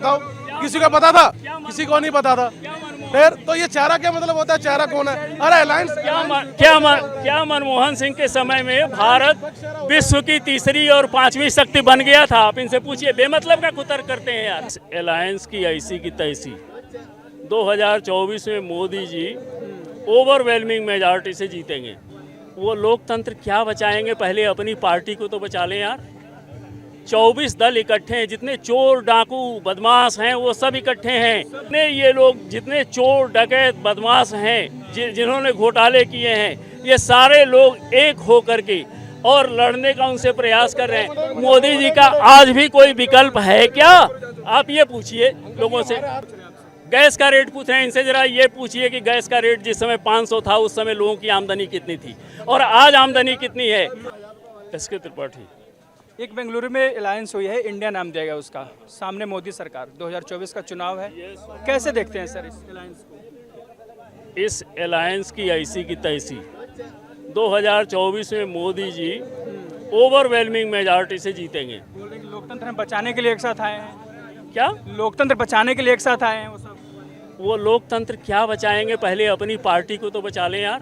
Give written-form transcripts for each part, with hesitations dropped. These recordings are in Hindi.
बताओ, किसी को पता था? किसी को नहीं पता था। फिर तो ये चारा क्या मतलब होता है? चारा कौन है? अरे अलायंस क्या मनमोहन सिंह के समय में भारत विश्व की तीसरी और पांचवी शक्ति बन गया था? आप इनसे पूछिए, बेमतलब का कुतर्क करते हैं यार। अलायंस की ऐसी की तैसी 2024 में मोदी जी ओवरवेलमिंग मेजॉरिटी से जीतेंगे। वो लोकतंत्र क्या बचाएंगे? पहले अपनी पार्टी को तो बचा लें यार। 24 दल इकट्ठे हैं, जितने चोर डाकू बदमाश हैं वो सब इकट्ठे हैं। जितने ये लोग, जितने चोर डकैत बदमाश हैं, जिन्होंने घोटाले किए हैं, ये सारे लोग एक हो करके और लड़ने का उनसे प्रयास कर रहे हैं। मोदी जी का आज भी कोई विकल्प है क्या? आप ये पूछिए लोगों से। गैस का रेट पूछ रहे हैं, इनसे जरा ये पूछिए कि गैस का रेट जिस समय 500 था उस समय लोगों की आमदनी कितनी थी और आज आमदनी कितनी है? एसके त्रिपाठी। एक बेंगलुरु में अलायंस हुई है, इंडिया नाम दिया गया उसका, सामने मोदी सरकार, 2024 का चुनाव है, कैसे देखते हैं सर इस अलायंस को? इस अलायंस की ऐसी की तैसी 2024 में मोदी जी ओवरवेलमिंग मेजॉरिटी से जीतेंगे। लोकतंत्र बचाने के लिए एक साथ आए हैं। क्या लोकतंत्र बचाने के लिए एक साथ आए हैं वो सब? वो लोकतंत्र क्या बचाएंगे? पहले अपनी पार्टी को तो बचा लें यार।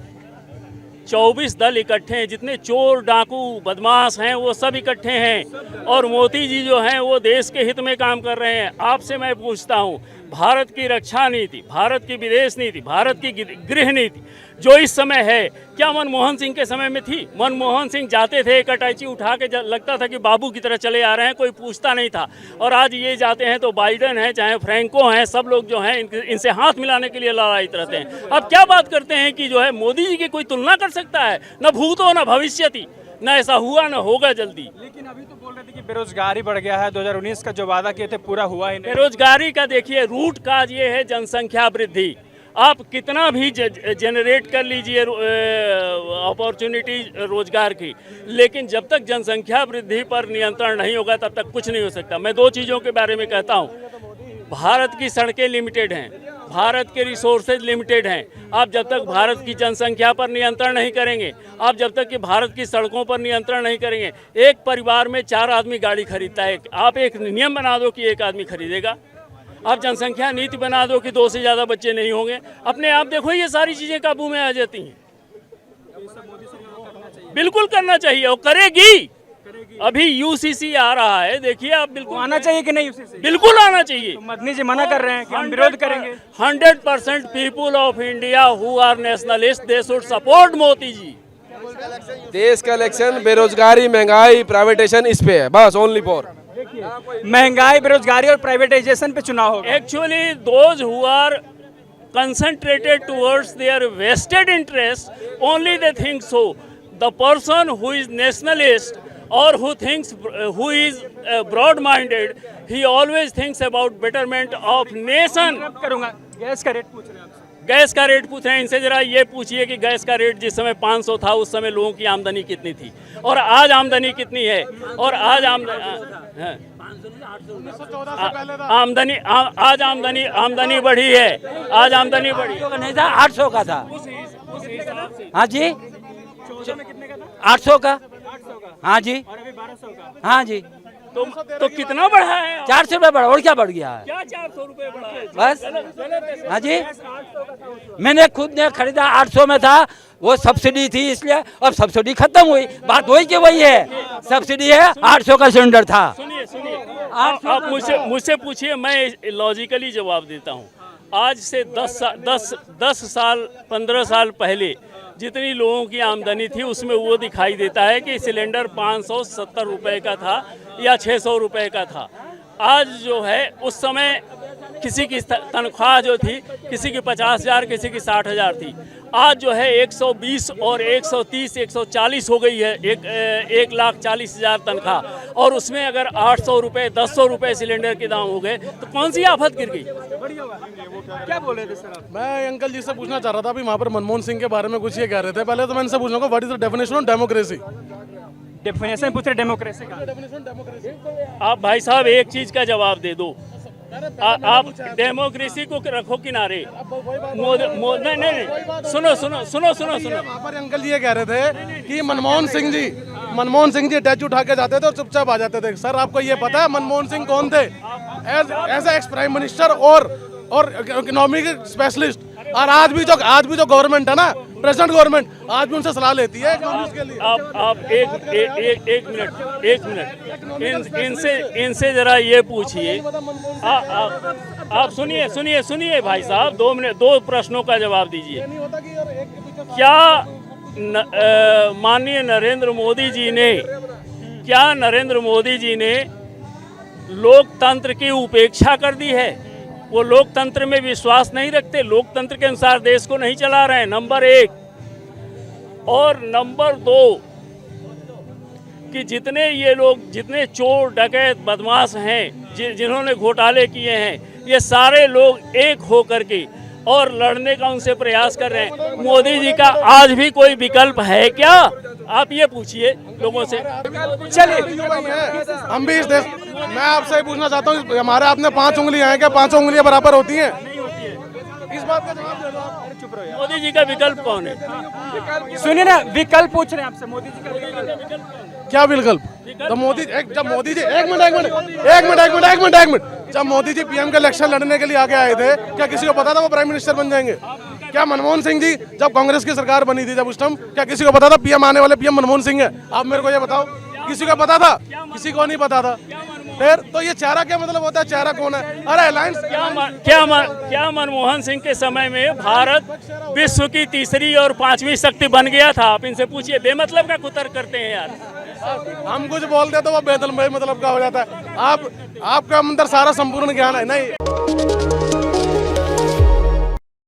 24 दल इकट्ठे हैं, जितने चोर डाकू बदमाश हैं वो सब इकट्ठे हैं और मोदी जी जो हैं वो देश के हित में काम कर रहे हैं। आपसे मैं पूछता हूं, भारत की रक्षा नीति, भारत की विदेश नीति, भारत की गृह नीति जो इस समय है, क्या मनमोहन सिंह के समय में थी? मनमोहन सिंह जाते थे, एक अटैची उठा के लगता था कि बाबू की तरह चले आ रहे हैं, कोई पूछता नहीं था। और आज ये जाते हैं तो बाइडेन है, चाहे फ्रैंको हैं, सब लोग जो हैं इनसे हाथ मिलाने के लिए लड़ाई रहते हैं। अब क्या बात करते हैं कि जो है मोदी जी की कोई तुलना कर सकता है? न भूतो न भविष्यति, न ऐसा हुआ न होगा जल्दी। लेकिन अभी तो बोल रहे थे कि बेरोजगारी बढ़ गया है, 2019 का जो वादा किए थे पूरा हुआ ही नहीं। बेरोजगारी का देखिए रूट काज ये है जनसंख्या वृद्धि। आप कितना भी जनरेट कर लीजिए अपॉर्चुनिटी रोजगार की, लेकिन जब तक जनसंख्या वृद्धि पर नियंत्रण नहीं होगा तब तक कुछ नहीं हो सकता। मैं दो चीज़ों के बारे में कहता हूँ। भारत की सड़कें लिमिटेड हैं, भारत के रिसोर्सेज लिमिटेड हैं। आप जब तक भारत की जनसंख्या पर नियंत्रण नहीं करेंगे, आप जब तक कि भारत की सड़कों पर नियंत्रण नहीं करेंगे, एक परिवार में 4 आदमी गाड़ी खरीदता है, आप एक नियम बना दो कि 1 आदमी खरीदेगा। आप जनसंख्या नीति बना दो कि 2 से ज़्यादा बच्चे नहीं होंगे, अपने आप देखो ये सारी चीज़ें काबू में आ जाती हैं। बिल्कुल करना चाहिए और करेगी। अभी यूसीसी आ रहा है, देखिए आप। बिल्कुल आना चाहिए कि नहीं यूसीसी? बिल्कुल आना चाहिए। तो मदनी जी मना कर रहे हैं कि हम विरोध करेंगे। 100% people of India who are nationalist they should support Modi ji. देश का इलेक्शन बेरोजगारी, महंगाई, प्राइवेटाइजेशन इस पे है, बस ओनली फॉर। महंगाई, बेरोजगारी और प्राइवेटाइजेशन पे चुनाव होगा। Actually those who are concentrated towards their vested interest, only they think so. The person who is nationalist or who thinks, who is broad-minded, he always thinks about betterment of nation. करूंगा। गैस का रेट पूछ रहे हैं आपसे। गैस का रेट पूछ रहे हैं, इनसे जरा ये पूछिए कि गैस का रेट जिस समय 500 था उस समय लोगों की आमदनी कितनी थी और आज आमदनी कितनी है? और आज आमदनी बढ़ी है, आज आमदनी बढ़ी नहीं था, 800 का था। हाँ जी, 800 का। हाँ जी, हाँ जी। तो कितना बढ़ा है? 400 रुपये बढ़ा, और क्या बढ़ गया है? क्या 400 रुपये बढ़ा है? बस। हाँ जी, मैंने खुद ने खरीदा, 800 में था, वो सब्सिडी थी इसलिए। अब सब्सिडी खत्म हुई, बात वही की वही है। सब्सिडी है, 800 का सिलेंडर था। सुनिए आप मुझसे पूछिए, मैं लॉजिकली जवाब देता हूँ। आज से 10 साल 15 साल पहले जितनी लोगों की आमदनी थी उसमें वो दिखाई देता है कि सिलेंडर 570 रुपये का था या 600 रुपये का था। आज जो है, उस समय किसी की तनख्वाह जो थी, किसी की 50,000, किसी की 60,000 थी। आज जो है 120 और 130, 140 हो गई है, 1,40,000 तनख्वाह। और उसमें अगर 800 रुपये, 100 रुपये सिलेंडर के दाम हो गए तो कौन सी आफत गिर गई? क्या बोल रहे थे सर आप? मैं अंकल जी से पूछना चाह रहा था, अभी वहाँ पर मनमोहन सिंह के बारे में कुछ ये कह रहे थे। पहले तो मैं इनसे पूछूंगा, what is the definition of democracy? Definition पूछ रहे डेमोक्रेसी का। आप भाई साहब एक चीज़ का जवाब दे दो। आप डेमोक्रेसी को रखो किनारे। नहीं, सुनो। वहाँ पर अंकल जी ये कह रहे थे कि मनमोहन सिंह जी अटैच उठा के जाते थे और चुपचाप आ जाते थे। सर आपको ये पता है मनमोहन सिंह कौन थे? एज एक्स प्राइम मिनिस्टर और इकोनॉमी के स्पेशलिस्ट, और आज भी जो गवर्नमेंट है ना, प्रेजेंट गवर्नमेंट, आज भी उनसे सलाह लेती है इकोनॉमिक्स के लिए। आप एक मिनट इनसे जरा ये पूछिए। आप सुनिए भाई साहब, 2 मिनट, 2 प्रश्नों का जवाब दीजिए। क्या माननीय नरेंद्र मोदी जी ने लोकतंत्र की उपेक्षा कर दी है? वो लोकतंत्र में विश्वास नहीं रखते, लोकतंत्र के अनुसार देश को नहीं चला रहे हैं, नंबर 1। और नंबर 2 कि जितने चोर डकैत बदमाश हैं, जिन्होंने घोटाले किए हैं, ये सारे लोग एक हो करके और लड़ने का उनसे प्रयास कर रहे हैं। मोदी जी का आज भी कोई विकल्प है क्या? आप ये पूछिए लोगों से। चलिए, हम भी इस देश, मैं आपसे ही पूछना चाहता हूँ, हमारे हाथ में 5 उंगलियां हैं, क्या 5 उंगलियां बराबर होती हैं? इस बात का जवाब दे दो आप। मोदी जी का विकल्प कौन है? सुनिए ना, विकल्प पूछ रहे हैं आपसे, मोदी जी का विकल्प क्या विकल्प? जब मोदी जी एक मिनट, जब मोदी जी पीएम के इलेक्शन लड़ने के लिए आगे आए थे, क्या किसी को पता था वो प्राइम मिनिस्टर बन जाएंगे? क्या मनमोहन सिंह जी जब कांग्रेस की सरकार बनी थी, जब उस टाइम क्या किसी को पता था पीएम आने वाले पीएम मनमोहन सिंह है? आप मेरे को ये बताओ, किसी को पता था? किसी को नहीं पता था। फिर तो ये चेहरा क्या मतलब होता है? चेहरा कौन है? अरे अलायंस क्या मनमोहन सिंह के समय में भारत विश्व की तीसरी और 5वीं शक्ति बन गया था? आप इनसे पूछिए, बेमतलब का कुतर्क करते हैं यार। हम कुछ बोलते तो वो बेदल मतलब का हो जाता है। आपका अंदर सारा संपूर्ण ज्ञान है नहीं।